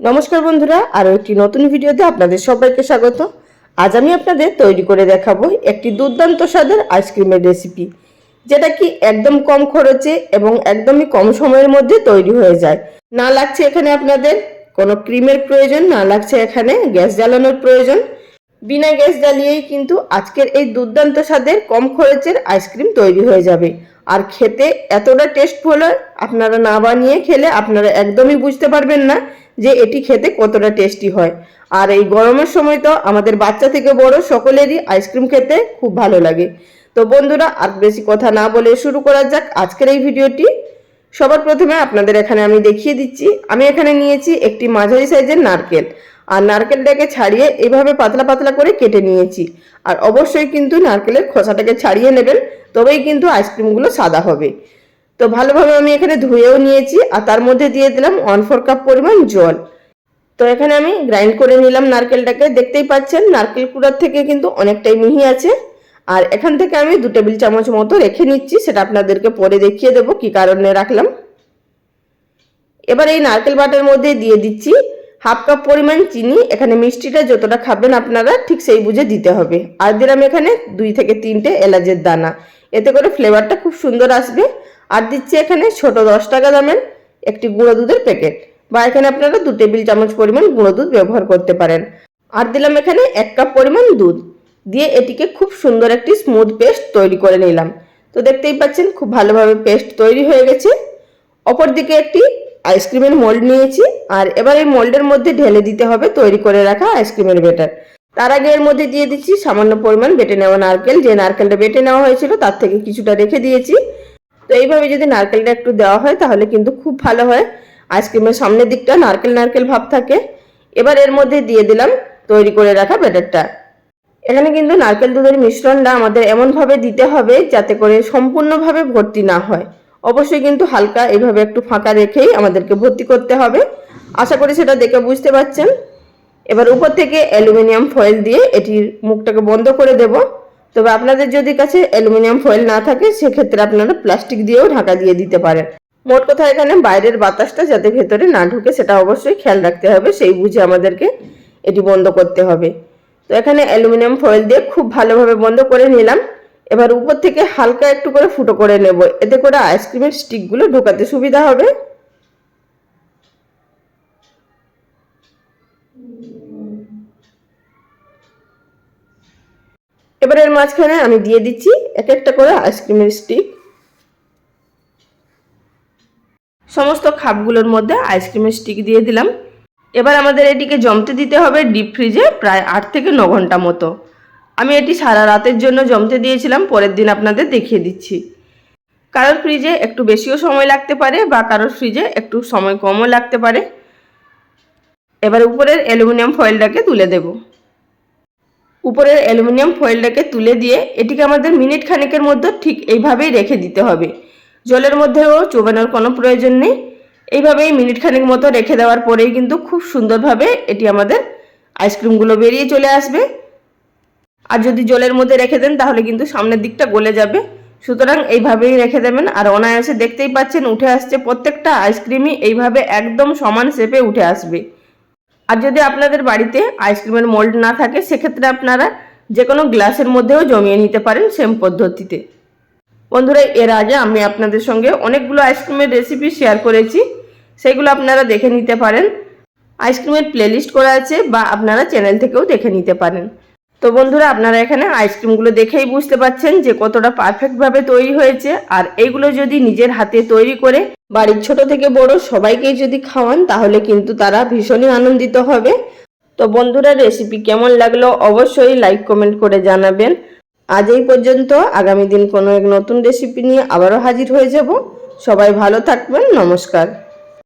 নমস্কার বন্ধুরা, আরও একটি নতুন ভিডিওতে আপনাদের সবাইকে স্বাগত। আজ আমি আপনাদের তৈরি করে দেখাবো একটি দুর্দান্ত স্বাদের আইসক্রিমের রেসিপি, যেটা কি একদম কম খরচে এবং একদমই কম সময়ের মধ্যে তৈরি হয়ে যায়। না লাগছে এখানে আপনাদের কোনো ক্রিমের প্রয়োজন, না লাগছে এখানে গ্যাস জ্বালানোর প্রয়োজন। বিনা গ্যাস জ্বালিয়েই কিন্তু আজকের এই দুর্দান্ত স্বাদের কম খরচের আইসক্রিম তৈরি হয়ে যাবে। আর খেতে এতটা টেস্টফুল হয়, আপনারা না বানিয়ে খেলে আপনারা একদমই বুঝতে পারবেন না যে এটি খেতে কতটা টেস্টি হয়। আর এই গরমের সময় তো আমাদের বাচ্চা থেকে বড় সকলেরই আইসক্রিম খেতে খুব ভালো লাগে। তো বন্ধুরা, আর বেশি কথা না বলে শুরু করা যাক আজকের এই ভিডিওটি। সবার প্রথমে আপনাদের এখানে আমি দেখিয়ে দিচ্ছি, আমি এখানে নিয়েছি একটি মাঝারি সাইজের নারকেল। আর নারকেলটাকে ছাড়িয়ে এইভাবে পাতলা পাতলা করে কেটে নিয়েছি। আর অবশ্যই কিন্তু নারকেলের খোসাটাকে ছাড়িয়ে নেবেন, তবেই কিন্তু আইসক্রিমগুলো সাদা হবে। তো ভালোভাবে আমি এখানে ধুয়েও নিয়েছি, আর তার মধ্যে দিয়ে দিলাম 1/4 কাপ পরিমাণ জল। তো এখানে আমি গ্রাইন্ড করে নিলাম নারকেলটাকে। দেখতেই পাচ্ছেন নারকেল কুড়ার থেকে কিন্তু অনেকটাই মিহি আছে। আর এখান থেকে আমি 2 টেবিল চামচ মতো রেখে নিচ্ছি, সেটা আপনাদেরকে পরে দেখিয়ে দেবো কি কারণে রাখলাম। এবার এই নারকেল বাটার মধ্যে দিয়ে দিচ্ছি 1/2 কাপ পরিমাণ চিনি। এখানে মিষ্টিটা যতটা খাবেন আপনারা ঠিক সেই বুঝে দিতে হবে। আর দিলাম এখানে 2 থেকে 3টে এলাচের দানা, এতে করে ফ্লেভারটা খুব সুন্দর আসবে। আর দিচ্ছি এখানে ছোট 10 টাকা দামের একটি গুঁড়ো দুধের প্যাকেট, বা এখানে আপনারা 2 টেবিল চামচ পরিমাণ গুঁড়ো দুধ ব্যবহার করতে পারেন। আর দিলাম এখানে 1 কাপ পরিমাণ দুধ দিয়ে এটিকে খুব সুন্দর একটি স্মুথ পেস্ট তৈরি করে নিলাম। তো দেখতেই পাচ্ছেন খুব ভালোভাবে পেস্ট তৈরি হয়ে গেছে। অপরদিকে একটি আইসক্রিমের মোল্ড নিয়েছি, আর এবার এই মোল্ডের মধ্যে ঢেলে দিতে হবে তৈরি করে রাখা আইসক্রিমের ব্যাটার। তার আগে এর মধ্যে দিয়ে দিচ্ছি সামান্য পরিমাণ বেটে নেওয়া নারকেল। যে নারকেলটা বেটে নেওয়া হয়েছিল তার থেকে কিছুটা রেখে দিয়েছি। তো এইভাবে যদি নারকেলটা একটু দেওয়া হয় তাহলে কিন্তু খুব ভালো হয়, আইসক্রিমের সামনের দিকটা নারকেল নারকেল ভাব থাকে। এবার এর মধ্যে দিয়ে দিলাম তৈরি করে রাখা ব্যাটারটা। এখানে কিন্তু নারকেল দুধের মিশ্রণটা আমাদের এমনভাবে দিতে হবে যাতে করে সম্পূর্ণভাবে ভর্তি না হয়। অবশ্যই কিন্তু হালকা এইভাবে একটু ফাঁকা রেখেই আমাদেরকে ভর্তি করতে হবে। আশা করি সেটা দেখে বুঝতে পারছেন। এবার উপর থেকে অ্যালুমিনিয়াম ফয়েল দিয়ে এটির মুখটাকে বন্ধ করে দেব। তবে আপনাদের যদি কাছে অ্যালুমিনিয়াম ফয়েল না থাকে সেক্ষেত্রে আপনারা প্লাস্টিক দিয়েও ঢাকা দিয়ে দিতে পারেন। মোট কথা এখানে বাইরের বাতাসটা যাতে ভেতরে না ঢুকে সেটা অবশ্যই খেয়াল রাখতে হবে, সেই বুঝে আমাদেরকে এটি বন্ধ করতে হবে। তো এখানে অ্যালুমিনিয়াম ফয়েল দিয়ে খুব ভালোভাবে বন্ধ করে নিলাম। এবার উপর থেকে হালকা একটু করে ফুটো করে নেব, এতে করে আইসক্রিমের স্টিকগুলো ঢোকাতে সুবিধা হবে। এবার এর মাঝখানে আমি দিয়ে দিচ্ছি এক একটা করে আইসক্রিমের স্টিক। সমস্ত খাপগুলোর মধ্যে আইসক্রিমের স্টিক দিয়ে দিলাম। এবার আমাদের এটিকে জমতে দিতে হবে ডিপ ফ্রিজে প্রায় 8 থেকে 9 ঘন্টা মতো। আমি এটি সারা রাতের জন্য জমতে দিয়েছিলাম, পরের দিন আপনাদের দেখিয়ে দিচ্ছি। কারোর ফ্রিজে একটু বেশিও সময় লাগতে পারে, বা কারোর ফ্রিজে একটু সময় কমও লাগতে পারে। এবার উপরের অ্যালুমিনিয়াম ফয়েলটাকে তুলে দেব। উপরের অ্যালুমিনিয়াম ফয়েলটাকে তুলে দিয়ে এটিকে আমাদের মিনিট খানেকের মধ্যে ঠিক এইভাবেই রেখে দিতে হবে। জলের মধ্যেও চোবানোর কোনো প্রয়োজন নেই। এইভাবেই মিনিট খানেক মতো রেখে দেওয়ার পরেই কিন্তু খুব সুন্দরভাবে এটি আমাদের আইসক্রিমগুলো বেরিয়ে চলে আসবে। আর যদি জলের মধ্যে রেখে দেন তাহলে কিন্তু সামনের দিকটা গলে যাবে। সুতরাং এইভাবেই রেখে দেবেন। আর অনায়াসে দেখতেই পাচ্ছেন উঠে আসছে, প্রত্যেকটা আইসক্রিমই এইভাবে একদম সমান শেপে উঠে আসবে। আর যদি আপনাদের বাড়িতে আইসক্রিমের মোল্ড না থাকে সেক্ষেত্রে আপনারা যে কোনো গ্লাসের মধ্যেও জমিয়ে নিতে পারেন সেম পদ্ধতিতে। বন্ধুরা, এর আগে আমি আপনাদের সঙ্গে অনেকগুলো আইসক্রিমের রেসিপি শেয়ার করেছি, সেগুলো আপনারা দেখে নিতে পারেন। আইসক্রিমের প্লেলিস্ট করা আছে, বা আপনারা চ্যানেল থেকেও দেখে নিতে পারেন। তো বন্ধুরা, আপনারা এখানে আইসক্রিমগুলো দেখেই বুঝতে পারছেন যে কতটা পারফেক্টভাবে তৈরি হয়েছে। আর এইগুলো যদি নিজের হাতে তৈরি করে বাড়ির ছোট থেকে বড় সবাইকেই যদি খাওয়ান তাহলে কিন্তু তারা ভীষণই আনন্দিত হবে। তো বন্ধুরা, রেসিপি কেমন লাগলো অবশ্যই লাইক কমেন্ট করে জানাবেন। আজ এই পর্যন্ত, আগামী দিন কোনো এক নতুন রেসিপি নিয়ে আবারও হাজির হয়ে যাব। সবাই ভালো থাকবেন, নমস্কার।